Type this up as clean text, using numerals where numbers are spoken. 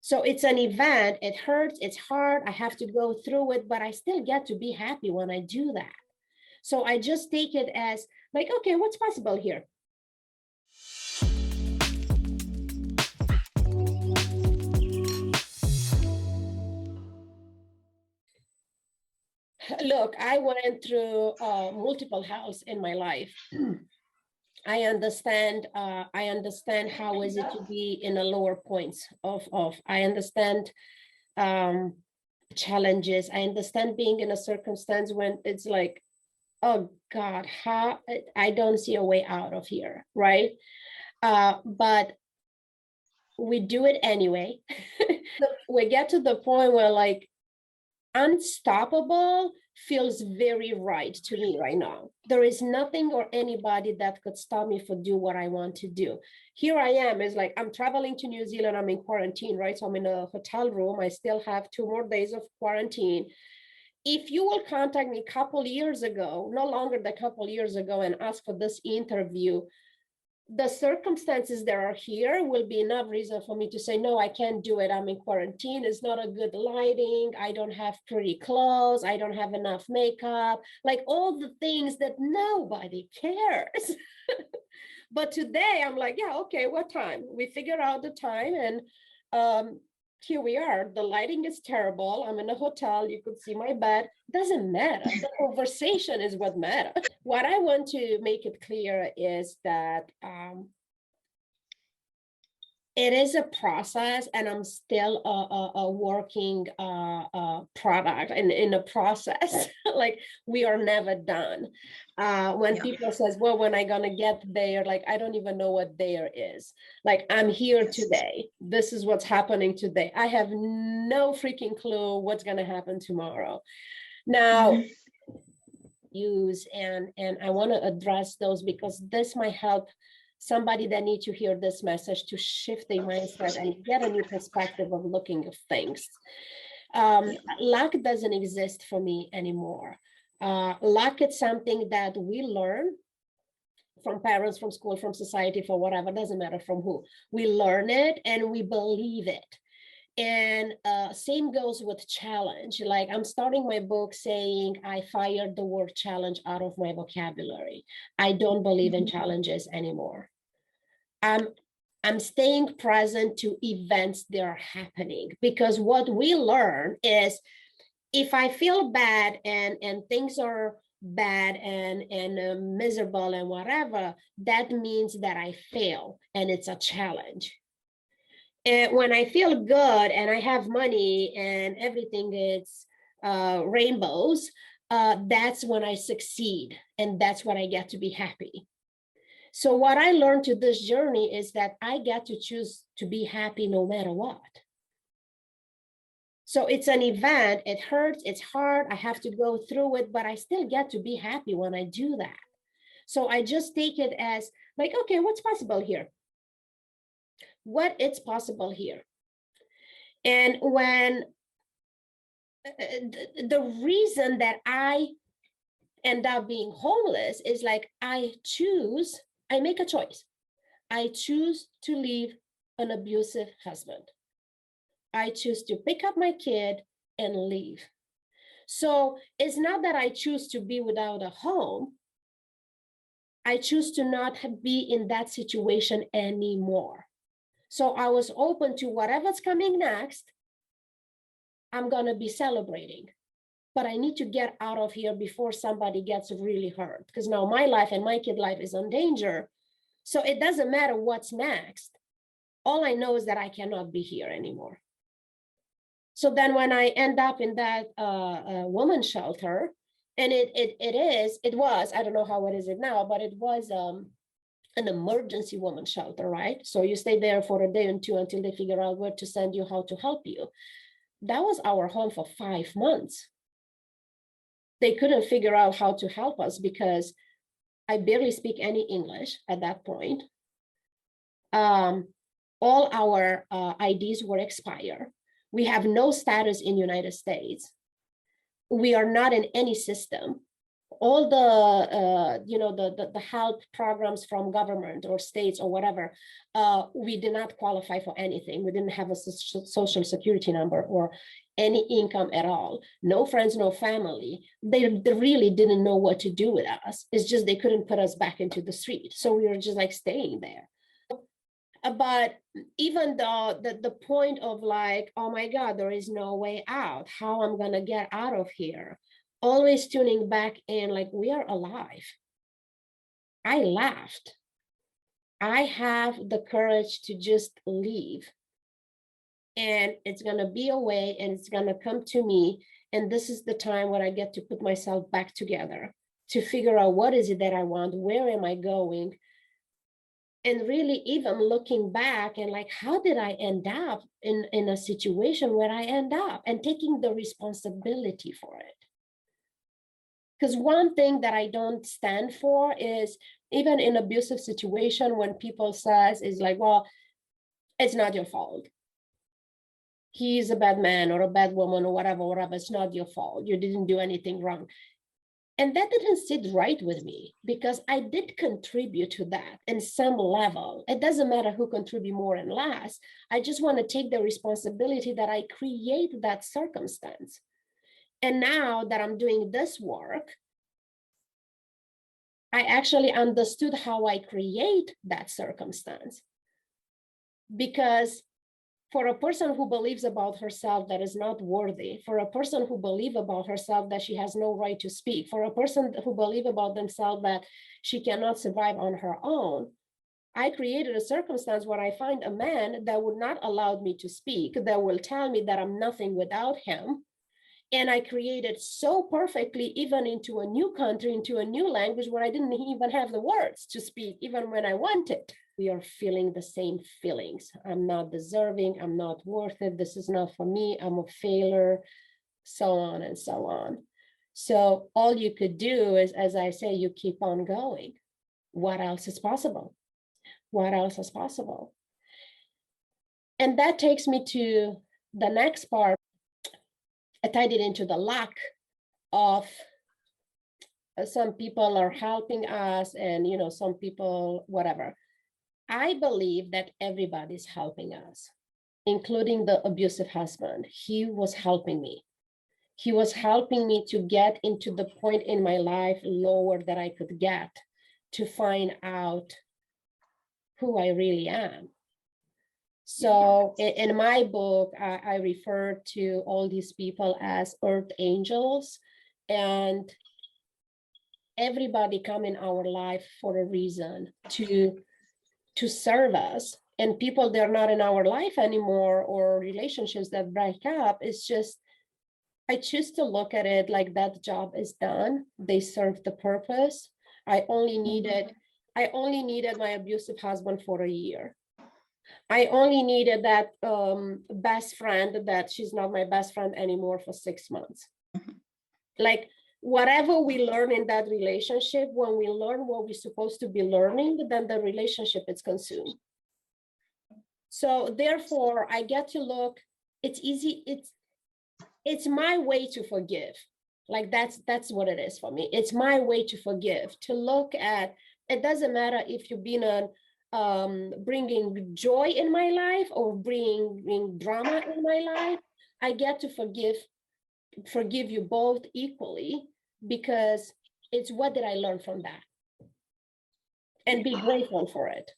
So it's an event, it hurts, it's hard, I have to go through it, but I still get to be happy when I do that. So I just take it as like, okay, what's possible here? Look, I went through multiple health in my life. I understand. I understand how is it to be in the lower points of. I understand um, challenges. I understand being in a circumstance when it's like, oh God, how I don't see a way out of here, right? But we do it anyway. We get to the point where like unstoppable feels very right to me right now. There is nothing or anybody that could stop me from do what I want to do. Here I am, is like I'm traveling to New Zealand, I'm in quarantine, right? So I'm in a hotel room. I still have 2 more days of quarantine. If you will contact me a couple years ago, no longer than a couple years ago, and ask for this interview, the circumstances that are here will be enough reason for me to say, no, I can't do it. I'm in quarantine. It's not a good lighting. I don't have pretty clothes. I don't have enough makeup, like all the things that nobody cares. But today I'm like, yeah, okay, what time? We figure out the time, and here we are. The lighting is terrible. I'm in a hotel. You could see my bed. Doesn't matter. The conversation is what matters. What I want to make it clear is that it is a process, and I'm still a working product and in a process. Like we are never done. When people says, well, when I gonna get there, like I don't even know what there is. Like I'm here today. This is what's happening today. I have no freaking clue what's gonna happen tomorrow. Now, use and I want to address those because this might help somebody that need to hear this message to shift their mindset and get a new perspective of looking at things. Luck doesn't exist for me anymore. Luck is something that we learn from parents, from school, from society, for whatever, doesn't matter from who. We learn it and we believe it. And same goes with challenge. Like I'm starting my book saying I fired the word challenge out of my vocabulary. I don't believe in challenges anymore. I'm staying present to events that are happening, because what we learn is if I feel bad and things are bad and miserable and whatever, that means that I fail and it's a challenge. And when I feel good and I have money and everything is rainbows, that's when I succeed, and that's when I get to be happy. So what I learned to this journey is that I get to choose to be happy no matter what. So it's an event, it hurts, it's hard, I have to go through it, but I still get to be happy when I do that. So I just take it as like, okay, what's possible here? What is possible here? And when the reason that I end up being homeless is like I make a choice. I choose to leave an abusive husband. I choose to pick up my kid and leave. So it's not that I choose to be without a home. I choose to not be in that situation anymore. So I was open to whatever's coming next. I'm going to be celebrating. But I need to get out of here before somebody gets really hurt, because now my life and my kid life is in danger. So it doesn't matter what's next. All I know is that I cannot be here anymore. So then when I end up in that women's shelter, and it was, I don't know how it is now, but it was an emergency women's shelter, right? So you stay there for a day or two until they figure out where to send you, how to help you. That was our home for 5 months. They couldn't figure out how to help us because I barely speak any English at that point. All our IDs were expired. We have no status in the United States. We are not in any system. all the the help programs from government or states or whatever, we did not qualify for anything. We didn't have a social security number or any income at all. No friends, no family. They really didn't know what to do with us. It's just they couldn't put us back into the street, so we were just like staying there. But even though the point of like, oh my God, there is no way out, how I'm gonna get out of here, always tuning back in, like, we are alive. I laughed. I have the courage to just leave. And it's gonna be a way, and it's gonna come to me. And this is the time when I get to put myself back together to figure out what is it that I want, where am I going? And really even looking back and like, how did I end up in a situation where I end up, and taking the responsibility for it. Because one thing that I don't stand for is, even in abusive situation, when people says is like, well, it's not your fault. He's a bad man or a bad woman or whatever, it's not your fault. You didn't do anything wrong. And that didn't sit right with me, because I did contribute to that in some level. It doesn't matter who contribute more and less. I just want to take the responsibility that I create that circumstance. And now that I'm doing this work, I actually understood how I create that circumstance. Because for a person who believes about herself that is not worthy, for a person who believes about herself that she has no right to speak, for a person who believes about themselves that she cannot survive on her own, I created a circumstance where I find a man that would not allow me to speak, that will tell me that I'm nothing without him. And I created so perfectly, even into a new country, into a new language where I didn't even have the words to speak, even when I wanted. We are feeling the same feelings. I'm not deserving, I'm not worth it, this is not for me, I'm a failure, so on and so on. So all you could do is, as I say, you keep on going. What else is possible? What else is possible? And that takes me to the next part. I tied it into the lack of some people are helping us, and some people, whatever. I believe that everybody's helping us, including the abusive husband. He was helping me. He was helping me to get into the point in my life lower that I could get, to find out who I really am. So in my book, I refer to all these people as earth angels, and everybody come in our life for a reason, to serve us. And people, they're not in our life anymore, or relationships that break up. It's just, I choose to look at it like that job is done. They served the purpose. I only needed my abusive husband for a year. I only needed that best friend that she's not my best friend anymore for 6 months. Like, whatever we learn in that relationship, when we learn what we're supposed to be learning, then the relationship is consumed. So therefore, I get to look, it's easy, it's my way to forgive. Like, that's what it is for me. It's my way to forgive, to look at, it doesn't matter if you've been bringing joy in my life or bringing drama in my life. I get to forgive you both equally, because it's what did I learn from that, and be grateful for it.